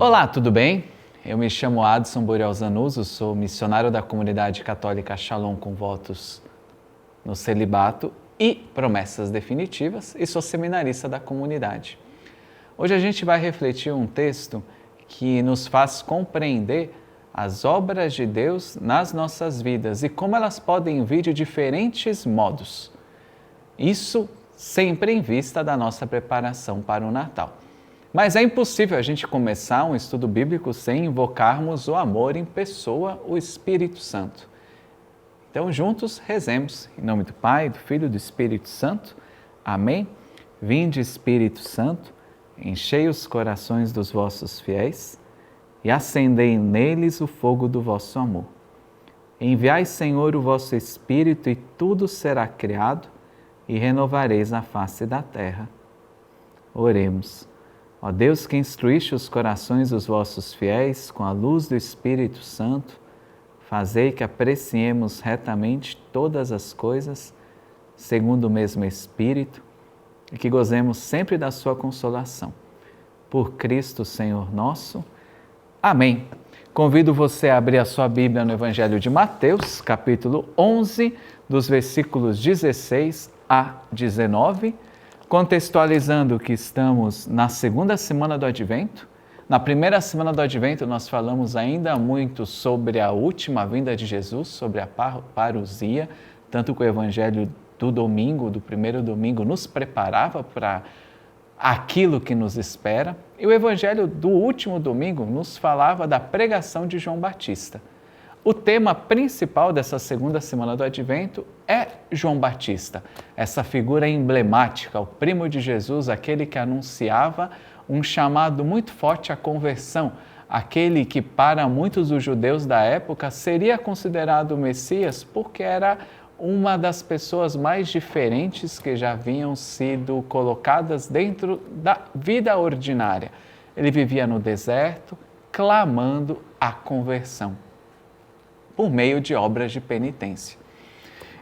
Olá, tudo bem? Eu me chamo Adson Burial Zanuso, sou missionário da comunidade católica Shalom com votos no celibato e promessas definitivas e sou seminarista da comunidade. Hoje a gente vai refletir um texto que nos faz compreender as obras de Deus nas nossas vidas e como elas podem vir de diferentes modos. Isso sempre em vista da nossa preparação para o Natal. Mas é impossível a gente começar um estudo bíblico sem invocarmos o amor em pessoa, o Espírito Santo. Então, juntos, rezemos. Em nome do Pai, do Filho e do Espírito Santo. Amém. Vinde, Espírito Santo, enchei os corações dos vossos fiéis e acendei neles o fogo do vosso amor. Enviai, Senhor, o vosso Espírito e tudo será criado e renovareis a face da terra. Oremos. Ó Deus, que instruíste os corações dos vossos fiéis com a luz do Espírito Santo, fazei que apreciemos retamente todas as coisas, segundo o mesmo Espírito, e que gozemos sempre da sua consolação. Por Cristo, Senhor nosso. Amém. Convido você a abrir a sua Bíblia no Evangelho de Mateus, capítulo 11, dos versículos 16 a 19, contextualizando que estamos na segunda semana do Advento. Na primeira semana do Advento nós falamos ainda muito sobre a última vinda de Jesus, sobre a parousia, tanto que o Evangelho do domingo, do primeiro domingo, nos preparava para aquilo que nos espera. E o Evangelho do último domingo nos falava da pregação de João Batista. O tema principal dessa segunda semana do Advento é João Batista, essa figura emblemática, o primo de Jesus, aquele que anunciava um chamado muito forte à conversão, aquele que para muitos dos judeus da época seria considerado o Messias porque era uma das pessoas mais diferentes que já haviam sido colocadas dentro da vida ordinária. Ele vivia no deserto, clamando a conversão por meio de obras de penitência.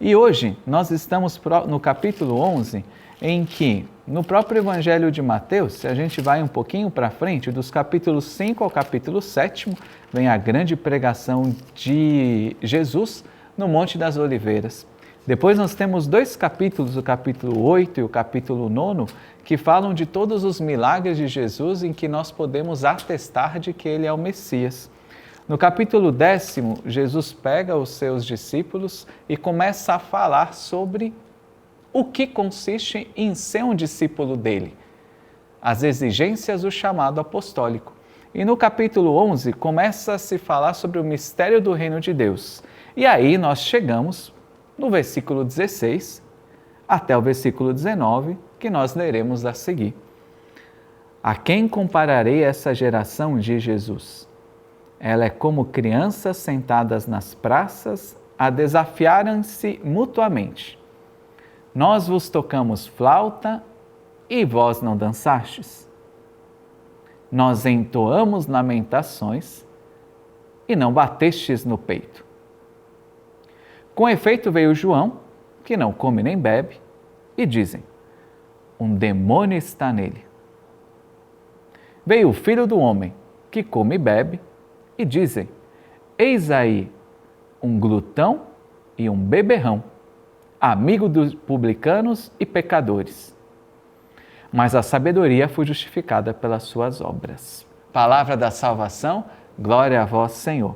E hoje nós estamos no capítulo 11, em que no próprio Evangelho de Mateus, se a gente vai um pouquinho para frente, dos capítulos 5 ao capítulo 7, vem a grande pregação de Jesus no Monte das Oliveiras. Depois nós temos dois capítulos, o capítulo 8 e o capítulo 9, que falam de todos os milagres de Jesus em que nós podemos atestar de que ele é o Messias. No capítulo 10, Jesus pega os seus discípulos e começa a falar sobre o que consiste em ser um discípulo dele, as exigências do chamado apostólico. E no capítulo 11 começa a se falar sobre o mistério do reino de Deus. E aí nós chegamos no versículo 16 até o versículo 19, que nós leremos a seguir. A quem compararei essa geração, diz Jesus? Ela é como crianças sentadas nas praças a desafiarem-se mutuamente. Nós vos tocamos flauta e vós não dançastes. Nós entoamos lamentações e não batestes no peito. Com efeito veio João, que não come nem bebe, e dizem, um demônio está nele. Veio o Filho do Homem, que come e bebe, e dizem, eis aí um glutão e um beberrão, amigo dos publicanos e pecadores. Mas a sabedoria foi justificada pelas suas obras. Palavra da salvação, glória a vós, Senhor.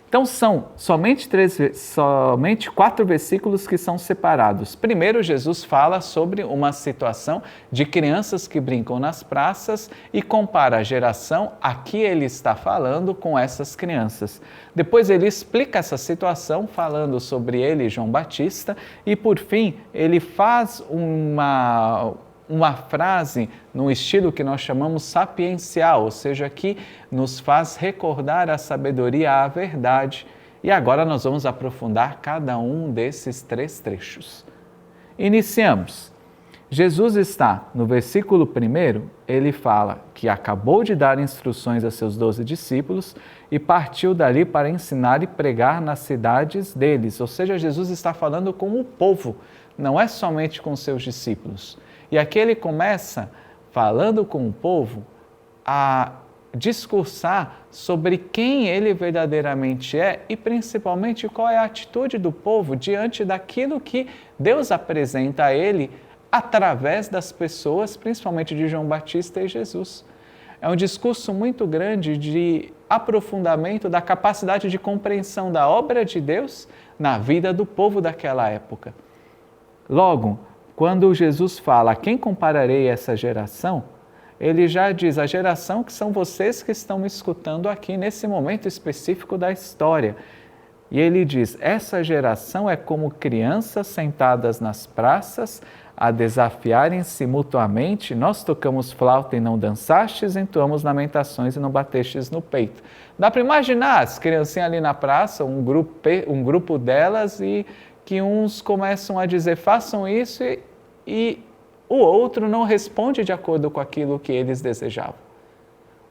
Então são somente 4 versículos que são separados. Primeiro, Jesus fala sobre uma situação de crianças que brincam nas praças e compara a geração a que ele está falando com essas crianças. Depois ele explica essa situação falando sobre ele, João Batista, e por fim ele faz uma frase no estilo que nós chamamos sapiencial, ou seja, que nos faz recordar a sabedoria, a verdade. E agora nós vamos aprofundar cada um desses 3 trechos. Iniciamos. Jesus está, no versículo 1, ele fala que acabou de dar instruções a seus 12 discípulos e partiu dali para ensinar e pregar nas cidades deles. Ou seja, Jesus está falando com o povo, não é somente com seus discípulos. E aqui ele começa falando com o povo a discursar sobre quem ele verdadeiramente é e principalmente qual é a atitude do povo diante daquilo que Deus apresenta a ele através das pessoas, principalmente de João Batista e Jesus. É um discurso muito grande de aprofundamento da capacidade de compreensão da obra de Deus na vida do povo daquela época. Logo, quando Jesus fala, a quem compararei essa geração? Ele já diz, a geração que são vocês que estão me escutando aqui nesse momento específico da história. E ele diz, essa geração é como crianças sentadas nas praças, a desafiarem-se mutuamente, nós tocamos flauta e não dançastes, entoamos lamentações e não batestes no peito. Dá para imaginar as criancinhas ali na praça, um grupo delas, e que uns começam a dizer, façam isso, e o outro não responde de acordo com aquilo que eles desejavam.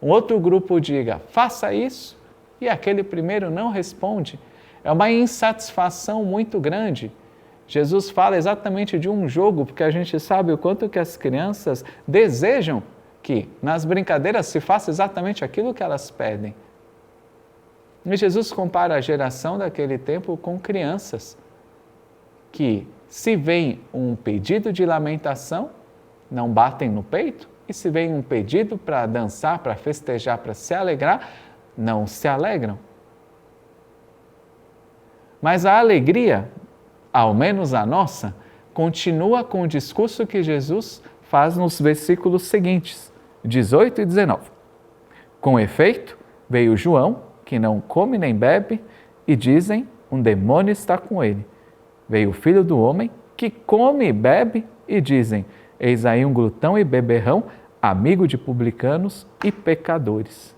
Um outro grupo diga, faça isso, e aquele primeiro não responde. É uma insatisfação muito grande. Jesus fala exatamente de um jogo, porque a gente sabe o quanto que as crianças desejam que nas brincadeiras se faça exatamente aquilo que elas pedem. E Jesus compara a geração daquele tempo com crianças, que se vem um pedido de lamentação, não batem no peito, e se vem um pedido para dançar, para festejar, para se alegrar, não se alegram. Mas a alegria, ao menos a nossa, continua com o discurso que Jesus faz nos versículos seguintes, 18 e 19. Com efeito, veio João, que não come nem bebe, e dizem, um demônio está com ele. Veio o Filho do Homem, que come e bebe, e dizem, eis aí um glutão e beberrão, amigo de publicanos e pecadores.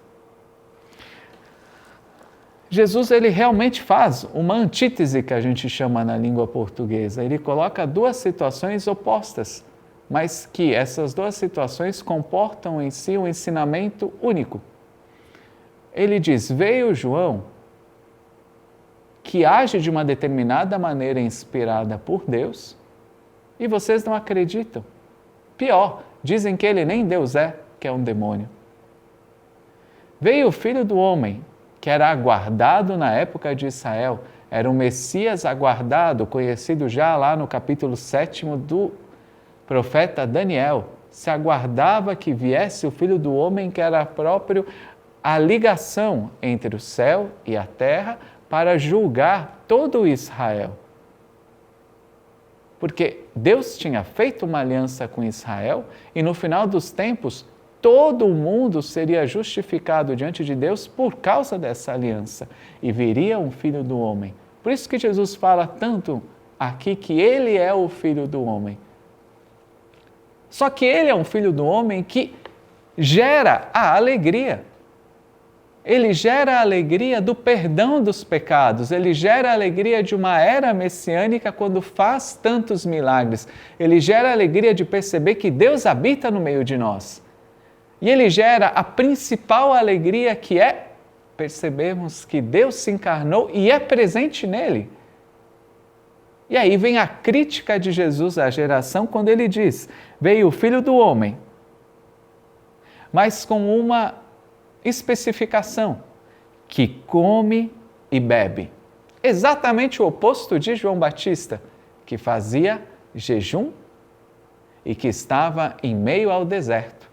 Jesus, ele realmente faz uma antítese que a gente chama na língua portuguesa. Ele coloca duas situações opostas, mas que essas duas situações comportam em si um ensinamento único. Ele diz, veio João, que age de uma determinada maneira inspirada por Deus, e vocês não acreditam. Pior, dizem que ele nem Deus é, que é um demônio. Veio o Filho do Homem, que era aguardado na época de Israel, era um Messias aguardado, conhecido já lá no capítulo 7 do profeta Daniel. Se aguardava que viesse o Filho do Homem, que era próprio a ligação entre o céu e a terra, para julgar todo Israel. Porque Deus tinha feito uma aliança com Israel e no final dos tempos todo o mundo seria justificado diante de Deus por causa dessa aliança e viria um Filho do Homem. Por isso que Jesus fala tanto aqui que Ele é o Filho do Homem. Só que Ele é um Filho do Homem que gera a alegria. Ele gera a alegria do perdão dos pecados, ele gera a alegria de uma era messiânica quando faz tantos milagres. Ele gera a alegria de perceber que Deus habita no meio de nós. E ele gera a principal alegria que é percebermos que Deus se encarnou e é presente nele. E aí vem a crítica de Jesus à geração quando ele diz, veio o Filho do Homem, mas com uma especificação, que come e bebe. Exatamente o oposto de João Batista, que fazia jejum e que estava em meio ao deserto.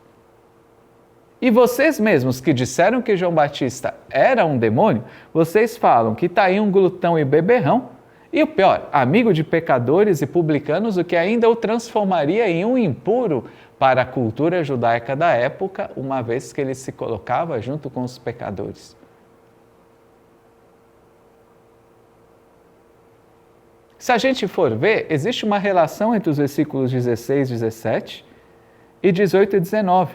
E vocês mesmos que disseram que João Batista era um demônio, vocês falam que está aí um glutão e beberrão, e o pior, amigo de pecadores e publicanos, o que ainda o transformaria em um impuro para a cultura judaica da época, uma vez que ele se colocava junto com os pecadores. Se a gente for ver, existe uma relação entre os versículos 16, 17 e 18 e 19.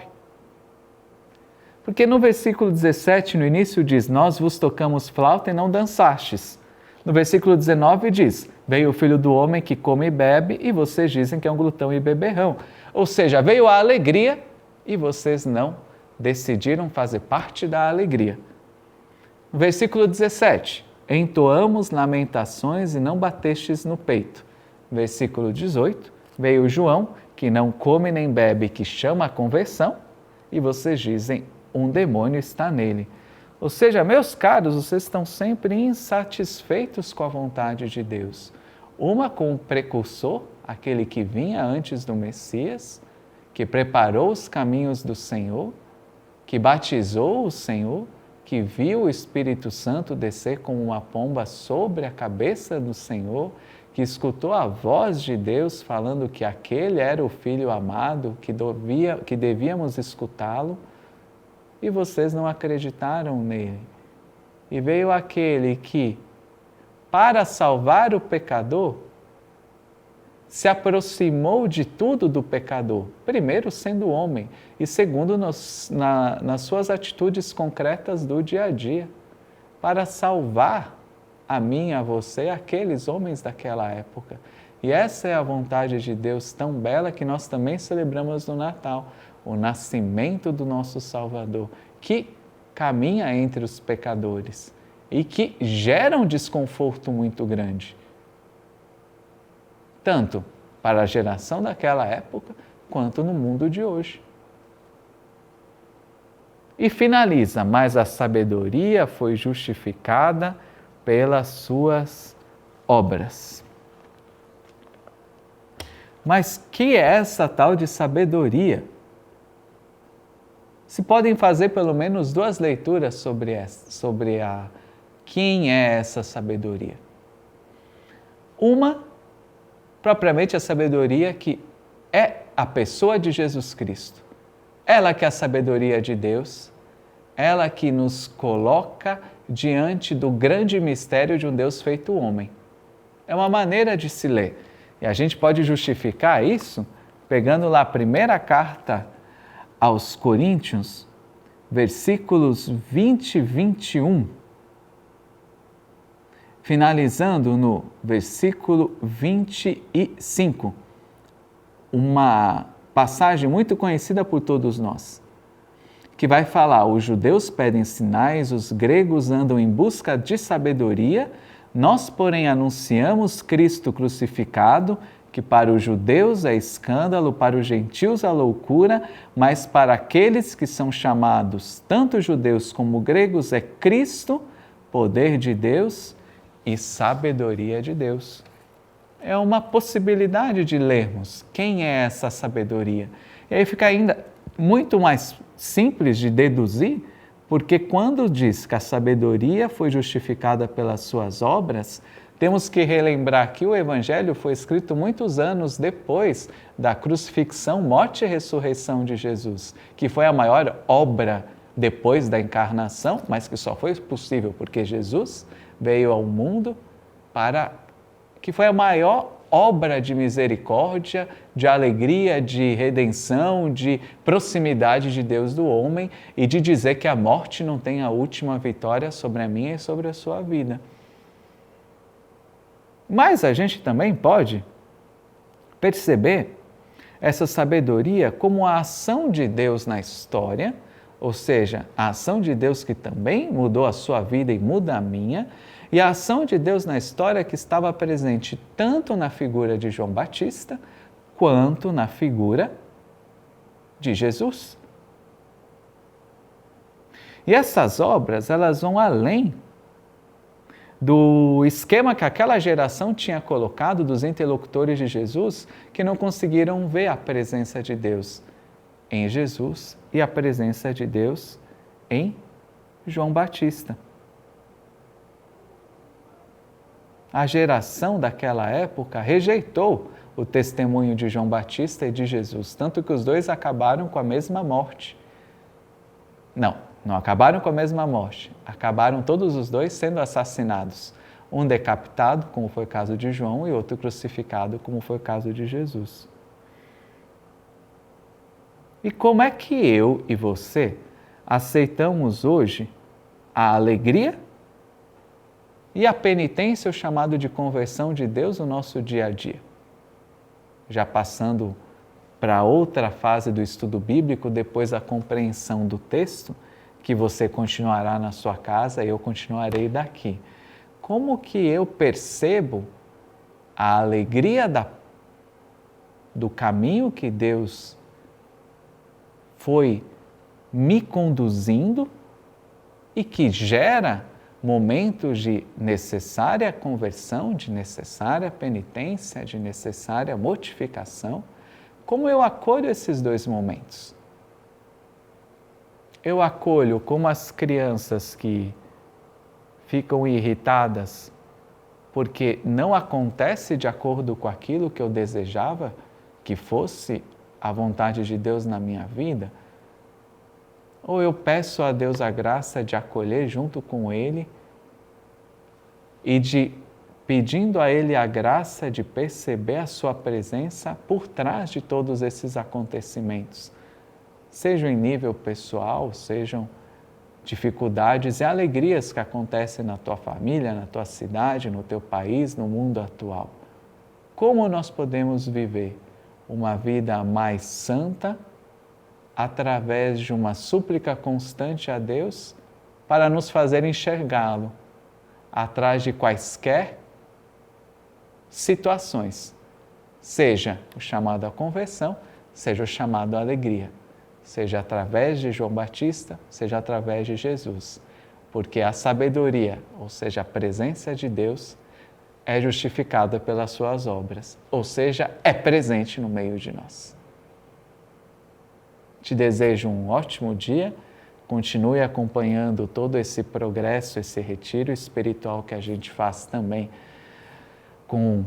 Porque no versículo 17, no início diz, nós vos tocamos flauta e não dançastes. No versículo 19 diz, veio o Filho do Homem que come e bebe e vocês dizem que é um glutão e beberrão. Ou seja, veio a alegria e vocês não decidiram fazer parte da alegria. No versículo 17, entoamos lamentações e não batestes no peito. Versículo 18, veio João, que não come nem bebe, que chama a conversão, e vocês dizem, um demônio está nele. Ou seja, meus caros, vocês estão sempre insatisfeitos com a vontade de Deus. Uma com o precursor, aquele que vinha antes do Messias, que preparou os caminhos do Senhor, que batizou o Senhor, que viu o Espírito Santo descer como uma pomba sobre a cabeça do Senhor, que escutou a voz de Deus falando que aquele era o Filho amado, que devíamos escutá-lo, e vocês não acreditaram nele. E veio aquele que, para salvar o pecador, se aproximou de tudo do pecador, primeiro sendo homem e segundo nas suas atitudes concretas do dia a dia, para salvar a mim, a você, aqueles homens daquela época. E essa é a vontade de Deus tão bela que nós também celebramos no Natal, o nascimento do nosso Salvador, que caminha entre os pecadores e que gera um desconforto muito grande, tanto para a geração daquela época, quanto no mundo de hoje. E finaliza, mas a sabedoria foi justificada pelas suas obras. Mas que é essa tal de sabedoria? Se podem fazer pelo menos duas leituras sobre quem é essa sabedoria. Uma, propriamente a sabedoria que é a pessoa de Jesus Cristo. Ela que é a sabedoria de Deus, ela que nos coloca diante do grande mistério de um Deus feito homem. É uma maneira de se ler. E a gente pode justificar isso pegando lá a primeira carta aos Coríntios, versículos 20 e 21, finalizando no versículo 25, uma passagem muito conhecida por todos nós, que vai falar: os judeus pedem sinais, os gregos andam em busca de sabedoria, nós, porém, anunciamos Cristo crucificado, que para os judeus é escândalo, para os gentios é loucura, mas para aqueles que são chamados, tanto judeus como gregos, é Cristo, poder de Deus e sabedoria de Deus. É uma possibilidade de lermos quem é essa sabedoria. E aí fica ainda muito mais simples de deduzir, porque quando diz que a sabedoria foi justificada pelas suas obras, temos que relembrar que o Evangelho foi escrito muitos anos depois da crucifixão, morte e ressurreição de Jesus, que foi a maior obra depois da encarnação, mas que só foi possível porque Jesus veio ao mundo que foi a maior obra de misericórdia, de alegria, de redenção, de proximidade de Deus do homem e de dizer que a morte não tem a última vitória sobre a minha e sobre a sua vida. Mas a gente também pode perceber essa sabedoria como a ação de Deus na história, ou seja, a ação de Deus que também mudou a sua vida e muda a minha, e a ação de Deus na história que estava presente tanto na figura de João Batista, quanto na figura de Jesus. E essas obras, elas vão além do esquema que aquela geração tinha colocado dos interlocutores de Jesus, que não conseguiram ver a presença de Deus em Jesus e a presença de Deus em João Batista. A geração daquela época rejeitou o testemunho de João Batista e de Jesus, tanto que os dois acabaram com a mesma morte. Não acabaram com a mesma morte, acabaram todos os dois sendo assassinados. Um decapitado, como foi o caso de João, e outro crucificado, como foi o caso de Jesus. E como é que eu e você aceitamos hoje a alegria e a penitência, o chamado de conversão de Deus no nosso dia a dia? Já passando para outra fase do estudo bíblico, depois da compreensão do texto, que você continuará na sua casa e eu continuarei daqui. Como que eu percebo a alegria do caminho que Deus foi me conduzindo e que gera momentos de necessária conversão, de necessária penitência, de necessária mortificação. Como eu acolho esses dois momentos? Eu acolho como as crianças que ficam irritadas porque não acontece de acordo com aquilo que eu desejava que fosse a vontade de Deus na minha vida? Ou eu peço a Deus a graça de acolher junto com Ele e de pedindo a Ele a graça de perceber a Sua presença por trás de todos esses acontecimentos, sejam em nível pessoal, sejam dificuldades e alegrias que acontecem na tua família, na tua cidade, no teu país, no mundo atual. Como nós podemos viver uma vida mais santa através de uma súplica constante a Deus para nos fazer enxergá-lo atrás de quaisquer situações, seja o chamado à conversão, seja o chamado à alegria, seja através de João Batista, seja através de Jesus, porque a sabedoria, ou seja, a presença de Deus, é justificada pelas suas obras, ou seja, é presente no meio de nós. Te desejo um ótimo dia, continue acompanhando todo esse progresso, esse retiro espiritual que a gente faz também com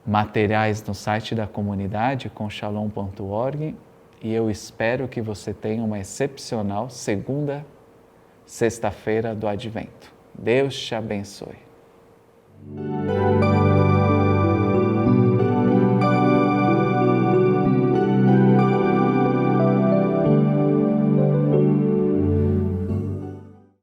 materiais no site da comunidade, com shalom.org, e eu espero que você tenha uma excepcional segunda sexta-feira do Advento. Deus te abençoe.